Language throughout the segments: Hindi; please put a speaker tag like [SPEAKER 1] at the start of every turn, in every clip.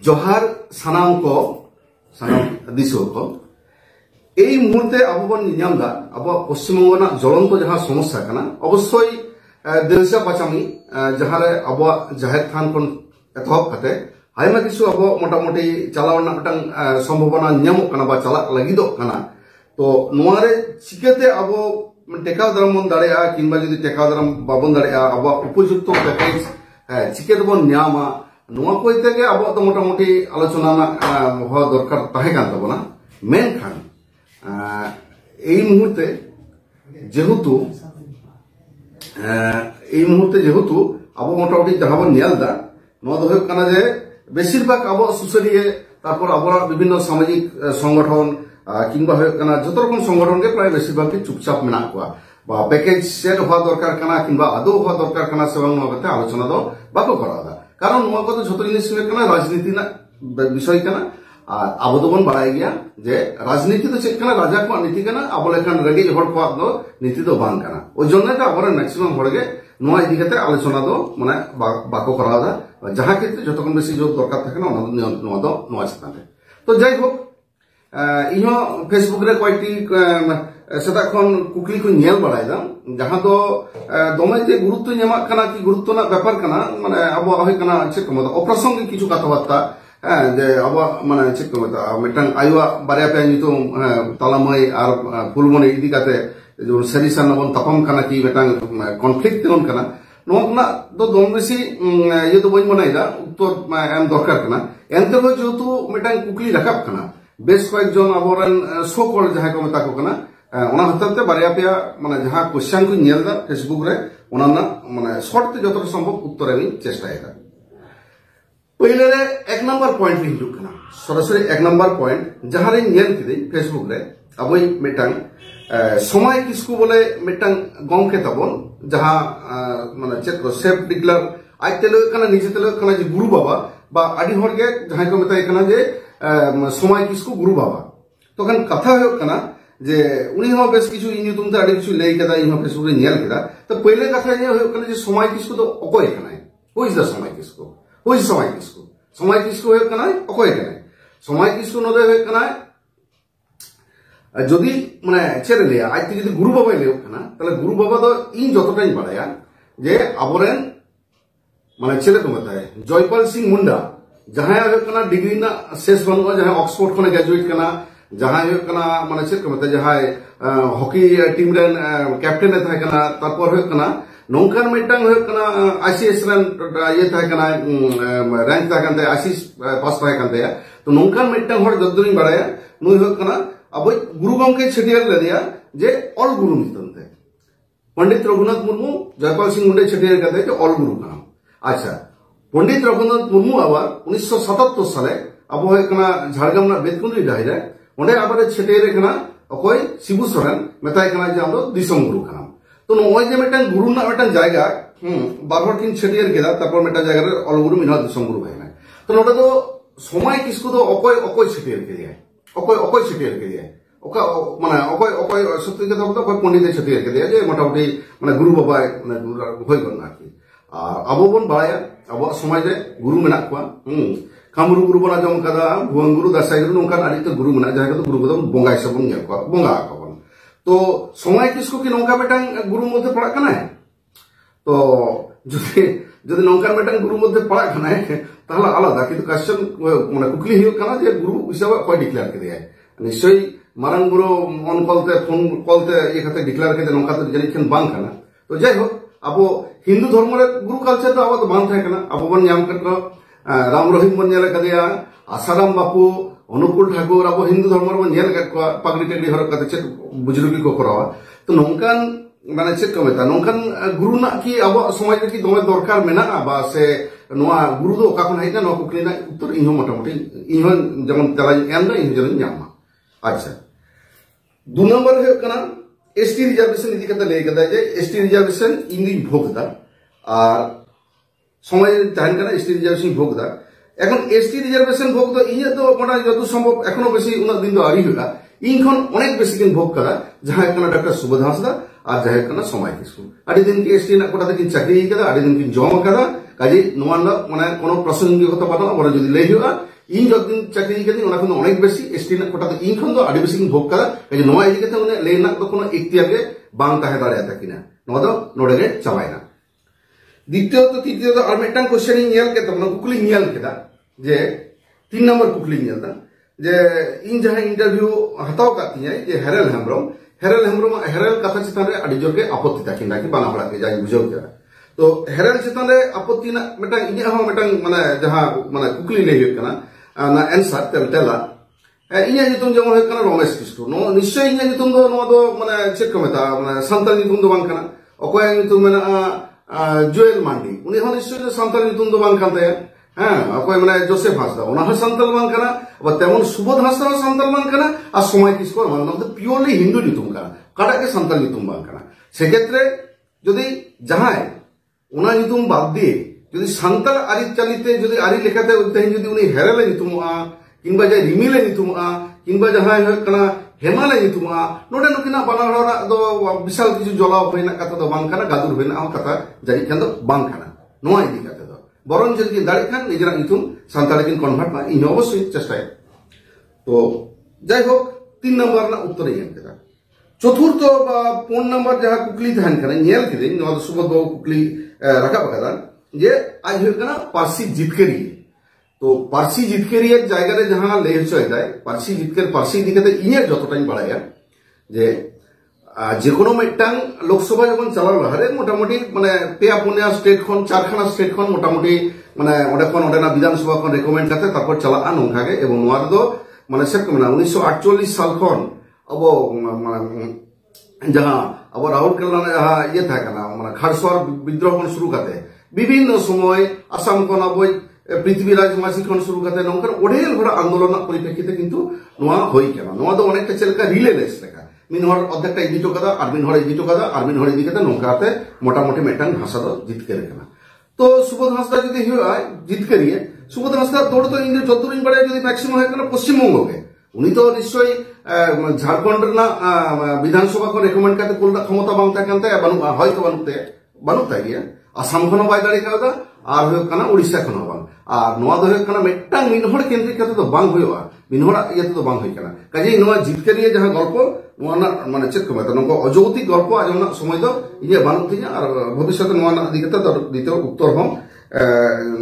[SPEAKER 1] जोहार सानाम को सानाम दिसो को এই মুহূর্তে আবো বন নিয়ামদা আবো পশ্চিমবঙ্গ জ্বলন্ত যাহা সমস্যা কানা অবশ্যই দেলসা পাচামি যাহারে আবো জাহের থান কোন এতহব কাতে আইমা কিছু আবো মোটামুটি চালাওনা মিটাং সম্ভাবনা নিয়ামক কানা বা চালা লাগিদো কানা তো নোয়ারে চিকেতে আবো টেকাও দারাম বন দাঁড়িয়া কিংবা যদি টেকাও দারাম বাবন দাঁড়িয়া আবো উপযুক্ত প্যাকেজ চিকেতে বন নিয়ামা নোয়া কই থেকে আবো তো মোটামুটি আলোচনা হওয়া দরকার তাহে কান তাবনা মেনখান এই মুহূর্তে যেহেতু আবো মোটামুটি যাহাবন নিয়ালদা নোয়া দো হুয়ুগ কানা যে বেশিরভাগ আবো সুসারিয়ে তারপর আবরা বিভিন্ন সামাজিক সংগঠন কিংবা হুয়ুগ কানা যত রকম সংগঠনকে প্রায় বেশিরভাগই চুপচাপ মেনা কোয়া বা প্যাকেজ সেট হওয়া দরকার কানা কিংবা আদৌ হওয়া দরকার কানা সেবং নোয়া কথা আলোচনা দো বাকো করা কারণ নোয়া কত যত জিনিস হুয়ুগ কানা রাজনীতি না বিষয় কানা আর আবো দবন বাড়াই গিয়া যে রাজনীতি তো চেক কানা রাজা को নীতি কানা আবো লেখান রেগে হড় को दो নীতি তো বাং কানা ওই জন্য তো আবরে ম্যাক্সিমাম হড়গে নোয়া ইদিকেতে আলোচনা দো মানে বাকো করা দা যাহা ক্ষেত্রে যতক্ষণ বেশি যোগ দরকার থাকে না নোয়া চেতানে তো যাই হোক ইহো ফেসবুক রে কয়েকটি সেটা এখন কুকলি को নেল বাড়াই দাম যাহা তো দমে যে গুরুত্ব নেমা কানা কি গুরুত্ব না ব্যাপার কানা মানে আবো হয় কানা চেক মত অপ্রাসঙ্গিক কিছু কথাবার্তা যে আবো মানে চেক মত মিটাং আইওয়া বারিয়া পে নিতুম তালামই আর ফুলমনি ইদিকাতে যে সারিসান নবন তাপাম কানা কি মিটাং কনফ্লিক্ট তেমন কানা নোনা তো দম বেশি ইয়ে তো বই মনাইদা উত্তর এম দরকার কানা এনতে যেহেতু মিটাং কুকলি রাখাব কানা বেশ কয়েকজন আবরেন শো কল যাহা কমে তাকো কানা ওনা হতাতে বারিয়া পেয়া মানে যাহা কোশ্চেন को নেলদা ফেসবুক রে ওনা না মানে শর্ট যতটা সম্ভব উত্তর আমি চেষ্টা এটা पहले एक नंबर पॉइंट हिजुक कना सरासरि एक नंबर पॉइंट जहां रे नेल किदे फेसबुक रे अबई मिटांग समय किसको बोले मिटांग गंके तबन जहां माने चेक सेफ डिक्लेयर आइतेल कना निजे तेल कना जे गुरु बाबा बा आदि हरगे जहां को बताय कना जे समय किसको गुरु बाबा तो कन कथा हो कना जे उनी हो बेस किछु इनि तुमते आदि किछु लेई केदा इहो फेसबुक रे नेल केदा तो पहले कथा ये हो कना जे समय किसको तो अकोय कना हु इज द समय किसको ওই সময় কিসকো হয়ে কানাই অকয় কানাই সময় কিসকো নদে হয়ে কানাই যদি মানে ছেড়ে লিয়া আজ থেকে যদি গুরু বাবাই লেও কানা তাহলে গুরু বাবা তো ইন যতটাই বাড়ায়া যে আবরেন মানে ছেলে তো মতায় জয়পাল সিং মুন্ডা যাহাই হয়ে কানা ডিগ্রি না শেষ বানুয়া যাহাই অক্সফোর্ড খনে গ্রাজুয়েট কানা যাহাই হয়ে কানা মানে ছেলে মতায় যাহাই হকি টিম রেন ক্যাপ্টেন থাকে কানা তারপর হয়ে কানা नौकान मिटांग हो कना आशीष रन ये था कना रैंक था कंते आशीष पास था कंते तो नौकान मिटांग हर जद्दुनी बड़ाया नुई हो कना अब गुरु गंके छटियर ले दिया जे ऑल गुरु मितनते पंडित रघुनाथ मुर्मू जयपाल सिंह मुंडे छटियर कहते कि ऑल गुरु नाम अच्छा पंडित रघुनाथ मुर्मू आबार 1977 साले अब हो कना झारग्राम ना बेतकुंडी डाहिरे ओंडे आबार छटियर कना अकोय शिबू सोरेन मेताय कना जे आमदो दिसम गुरु कना तो नोय जे मिटांग गुरु ना मिटांग जायगा बारहर किन छटियर केदा तारपर मिटांग जायगा रे ऑल गुरु मिना दिसम गुरु भाईना तो नोडे तो समय किसको तो अकोय छटियर के दिया अकोय छटियर के दिया ओका माने अकोय सत्य के तो अकोय पंडित छटियर के दिया जे मोटामुटी माने गुरु बाबा माने होय गना की आबो बन बाया आबो समाज रे गुरु मेना कोआ कामरु गुरु बना जम कदा भुवन गुरु दासाय गुरु नोका आदि तो गुरु मेना जायगा तो गुरु बदम बोंगाय सबन नेल कोआ बोंगा तो समय किसको की नौका बेटांग गुरु मध्य पड़ा कना है तो যদি নৌকার বেটাং গুরু মধ্যে পড়া কনা है তাহলে আলাদা কিন্তু কোশ্চেন মানে কুকলি হিও কনা যে গুরু হিসাবে কয় ডিক্লেয়ার করে দেয় নিশ্চয়ই Marang Guru on কলতে phone কলতে এখাতে declare করে নৌকা তো জানিছেন বাং কনা তো যাই হোক আবো হিন্দু ধর্মের গুরু কালচার তো আবো তো বাং থাকে না আবো বন নাম করলো রাম রহিম বন নেলা কদিয়া आसाराम बापू अनुकूल ठाकुर अब हिंदू धर्म नेल पगड़ी टेगड़ी हर चे बुजुर्गी को करावा तो नौकान माने चेक को मेता नौकान गुरु ना की अब समाज की दमे दरकार मेना बा से नोआ गुरु दो ओका खन हाइना नो कुकली ना उत्तर इहो मोटामुटी इहो जेमन तला एम ना इहो जन नामा अच्छा दो नंबर है कना एसटी रिजर्वेशन इदी कता ले कदा जे एसटी रिजर्वेशन इंदी भोगदा और समाज ताहन कना एसटी रिजर्वेशन भोगदा এখন এসটি রিজার্ভেশন ভোগ তো ইয়ে তো মোটা যত সম্ভব এখনো বেশি উনা দিন তো আরি হইলা ইনখন অনেক বেশি দিন ভোগ করা যাহা কানা ডক্টর সুবোধ হাসদা আর যাহা কানা সময় কিসু আদি দিন কি এসটি না কোটা দিন চাকরি করা আদি দিন কি জমা করা কাজে নোয়া মানে কোনো প্রাসঙ্গিকতা বানানো বড় যদি লাই হুয়া इन जदिन चाकरी कदी ओना खन अनेक बेसी एसटी ना कोटा इन खन दो आदि बेसी भोग कदा काजे नोआ इदि कते उने लेना तो कोनो इख्तियार के बांग ताहे दाड़े ताकिना नोआ दो नोडे गे चाबायना द्वितीय तो तृतीय तो आर मेटांग क्वेश्चन इन नेल के तबना कुकली नेल केदा जे 3 नंबर कुकली नेलदा जे इन जहां इंटरव्यू हताव कातिया जे हेरल हेरल कथा चितान रे आदि जोर के आपत्ति ताकिना कि बाना बड़ा के जाय बुझाव केदा तो हेरल चितान रे आपत्ति ना मेटांग इया हो मेटांग माने जहां माने कुकली ले हुई कना ना आंसर तेला इन्या नितुम जेमन होय कना रमेश किस्कु नो निश्चय इन्या नितुम दो नो दो माने चेक को मेता माने संताल नितुम दो बांग कना अकोय नितुम मेना जोएल मांडी उनी हो निश्चय संताल नितुम दो बांग कानते हां अकोय माने जोसेफ हासदा ओना हो संताल बांग कना अब तेमन सुबोध हासदा हो संताल बांग कना आ समय किस्कु माने तो प्योरली हिंदू नितुम कना काडा के संताल नितुम बांग कना से क्षेत्रे यदि जहां ओना नितुम बाद दिए যদি সান্তাল আরি চালিতে যদি আরি লেখাতে তেহেন যদি উনি হেরেলে নিতুমা কিংবা যে রিমিলে নিতুমা কিংবা যাহাই হকনা হেমালে নিতুমা নোডে নকিনা বানাহরা দো বিশাল কিছু জলাও হইনা কথা দো বাংখানা গাদুর হইনা আম কথা জারি খান দো বাংখানা নোয়া ইদি কথা দো বরং যদি দাড়ি খান নিজরা নিতুম সান্তালে কিন কনভার্ট মা ইন অবশ্যই চেষ্টায় তো যাই হোক 3 নম্বর না উত্তরে এম কেদা চতুর্থ বা 5 নম্বর যাহা কুকলি থান খানা নেল কেদে নোয়া সুবদ বাবু কুকলি রাখা বাগাদান ये आज होना पारसी जितकेरी तो पारसी जितकेरी एक जगह रे जहां ले होय पारसी जितकेर पारसी दिखते इने जतटाई बाड़ाया जे जेकोनो मेटांग लोकसभा जखन चलाव लहारे मोटामुटी माने पेया पुनिया स्टेट खन चारखाना स्टेट खन मोटामुटी माने ओडे खन ओडेना विधानसभा खन रेकमेंड करते तारपर चला नोंखा गे एवं नोआ दो माने सेक मेना 1948 साल खन अब माने जहां अब राउरकेला जहां ये था कना माने खारसवार विद्रोह खन शुरू करते विभिन्न समय आसाम खन अब पृथ्वीराज मासी खन शुरू करते नंकर ओडेल भरा आंदोलन परिप्रेक्षिते किंतु नोआ होई केना नोआ दो अनेकटा चेलका रिले रेस लेका मिन हर अध्यक्ष इदितो कदा आर मिन हर इदितो कदा आर मिन हर इदि कदा नंकाते मोटामुटी मेटांग भाषा दो जितकेर केना तो सुबोध हांसदा जदि हुआ जितकेरिए सुबोध हांसदा दौड़ तो इन जतुर इन बड़े जदि मैक्सिमम है केना पश्चिम बंग के उनी तो निश्चय झारखंड ना विधानसभा को रेकमेंड करते कोलदा क्षमता बांग ताकनते बानु हयतो बानुते गया आसाम खन बाय दाड़ी कादा आर हो कना ओडिशा खन बांग आर नोआ दो हो कना मेटांग मिनहर केंद्रित कते तो बांग होयवा मिनहर ये तो बांग होय कना काजे नोआ जितकेरिए जहां गल्प नोआ ना माने चेक को मत नको अजौतिक गल्प आजमना समय दो इने बानु तिया आर भविष्य नोआ ना दिगते तो द्वितीय उत्तर हम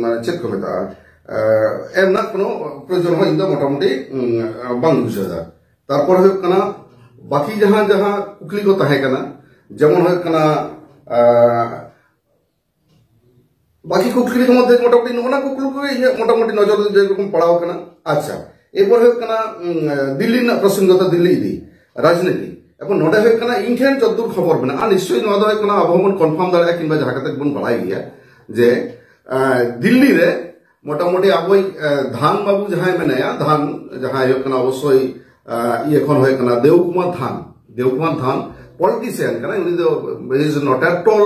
[SPEAKER 1] माने चेक को मत एम ना कोनो प्रयोजन हो इंदा मोटामुटी बांग बुझा तारपर हो कना बाकी जहां जहां कुकली को ताहे कना जेमन हो कना बाकी कुकली के मध्य मोटामुटी नोना कुकलू को मोटामुटी नजर जेरकम पड़ाव कना अच्छा एरपर हो कना दिल्ली ना प्रसंगता दिल्ली इदी राजनीति এখন নটা হয়ে কানা ইনখেন যদ্দুর খবর বনা আর নিশ্চয়ই নদা হয় কানা আবহমান কনফার্ম দাঁড়ায় কিংবা জায়গাতে বন বাড়াই গিয়া যে দিল্লি রে মোটামুটি আবই ধান বাবু যাহাই মেনায়া ধান যাহাই হয় কানা অবশ্যই এখন হয় কানা দেবকুমার ধান পলিটিশিয়ান কানা উনি তো ইজ নট এট অল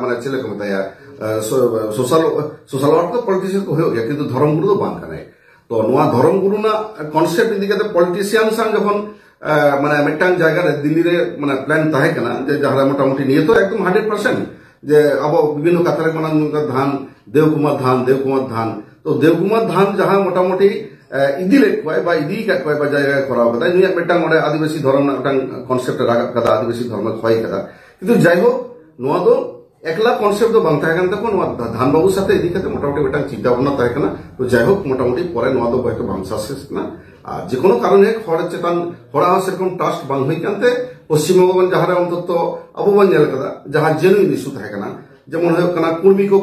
[SPEAKER 1] মানে ছেলে কম তায়া সোশ্যাল ওয়ার্ক তো পলিটিশিয়ান তো হয়ে গিয়া কিন্তু ধর্মগুরু তো বাং কানা তো নোয়া ধর্মগুরু না কনসেপ্ট ইদিকে পলিটিশিয়ান সাং যখন মানে মেটাং জায়গা রে দিল্লি রে মানে প্ল্যান তাহে কানা যে যাহারা মোটামুটি নিয়ে তো একদম 100% যে আবো বিভিন্ন কাতারে কোন ধান দেবকুমার ধান তো দেবকুমার ধান যাহা মোটামুটি ইদিলে কয় বা ইদি কয় বা জায়গা করা কথা নিয়ে মেটাং ওরে আদিবাসী ধর্ম মেটাং কনসেপ্ট রাখা কথা আদিবাসী ধর্ম খয় কথা কিন্তু যাই হোক নোয়া দো একলা কনসেপ্ট তো বাং তাহে কানা তখন ধান বাবুর সাথে এদিকে মোটামুটি মেটাং চিন্তা ভাবনা তাহে কানা তো যাই হোক মোটামুটি পরে নোয়া দো হয়তো বাংসা শেষ না আর যে কোনো কারণে হরের চেতন হরা সেরকম ট্রাস্ট বাং হই কানতে পশ্চিমবঙ্গ যাহারা অন্তত আবহাওয়া নেল কাদা যাহা জেনুইন ইস্যু থাকে কানা যেমন হয় কানা কুর্মী কো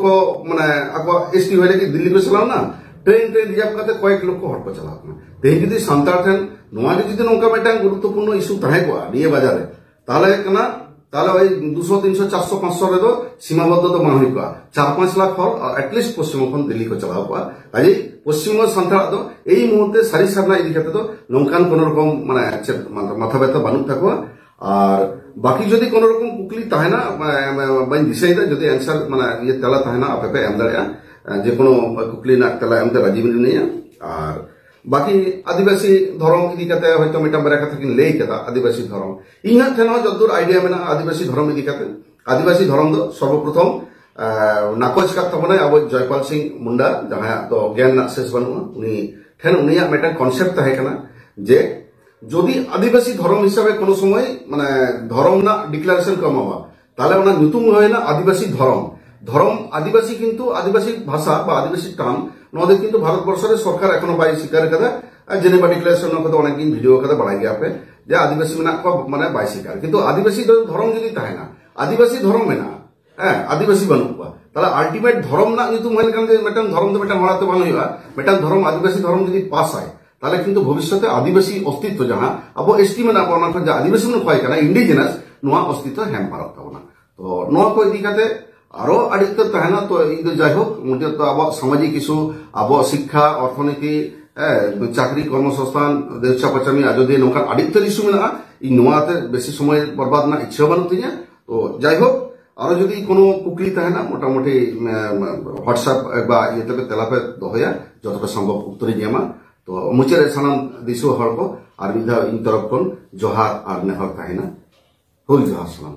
[SPEAKER 1] মানে আকো এসটি হইলে কি দিল্লি কো চালাও না ট্রেন রিজার্ভ করতে কয়েক লক্ষ হর কো চালাও না তেই যদি সান্তাল ঠেন নোয়া যদি নৌকা মেটাং গুরুত্বপূর্ণ ইস্যু তাহে কো নিয়ে বাজারে তাহলে কানা তাহলে ওই 200 300 400 500 রে তো সীমাবদ্ধ তো বাং হই কো 4-5 লাখ হর এটলিস্ট পশ্চিমবঙ্গ দিল্লি কো চালাও কো কাজে পশ্চিমবঙ্গ সান্তাল তো এই মুহূর্তে সারি সারনা ইদিকে তো নৌকান কোন রকম মানে মাথা ব্যথা বানু থাকো আর বাকি যদি কোন রকম কুকলি তাহে না বাই দিশাই দা যদি आंसर মানে ইয়ে তেলা তাহে না আপে এম দাঁড়া যে কোনো কুকলি না তেলা এমতে রাজি মিলি নিয়া আর বাকি আদিবাসী ধর্ম ইদিকাতে হয়তো মেটা বড় কথা কিন লেই কথা আদিবাসী ধর্ম ইহা থেন যদুর আইডিয়া মেনা আদিবাসী ধর্ম ইদিকাতে আদিবাসী ধর্ম সর্বপ্রথম नाकोच का तबना अब जयपाल सिंह मुंडा जहां तो ज्ञान शेष बनू उनी ठेन उनिया मेटन कॉन्सेप्ट तहे कना जे जदि आदिवासी धर्म हिसाब से कोनो समय माने धर्म ना डिक्लेरेशन को एमावा ताले ओना नुतुम होयना आदिवासी धर्म आदिवासी किंतु आदिवासी भाषा बा आदिवासी टार्म नोदे किंतु भारत वर्ष रे सरकार एखनो बाय स्वीकार कदा जेनेबा डिक्लेरेशन को अनेक दिन वीडियो कदा बड़ा गया पे जे आदिवासी मेना को माने बाय स्वीकार किंतु आदिवासी धर्म जदि ताहेना आदिवासी धर्म मेना आदिवासी बनूआ ताला अल्टीमेट धर्म ना नुतुम होय कान जे मेटन धर्म दो मेटन हड़ाते बांग हुआ मेटन धर्म आदिवासी धर्म जदि पास आए ताले किंतु भविष्यते आदिवासी अस्तित्व जहां अब एसटी मेना बना खन आदिवासी मन खोय काना इंडिजिनस नुआ अस्तित्व हेम पारक ताबना तो नुआ को इदी काते आरो अडित तहना तो इन जाय हो मुझे तो अब सामाजिक इशू अब शिक्षा अर्थनीति चाकरी कर्मसंस्थान देशा पचामी आजोदे नोका अडित इशू मेना इन नुआते बेसी समय बर्बाद ना इच्छा बनत तिया तो जाय हो आरो जदि कोनो कुकली तहना मोटामोटी व्हाट्सएप बा ये तबे तेलापे दोहया जतटा संभव उत्तरी जेमा तो मुचे सानाम दिसो हर को आर मिधा इन तरफ कोन जोहार आर नेहर तहना हुल जोहार सलाम।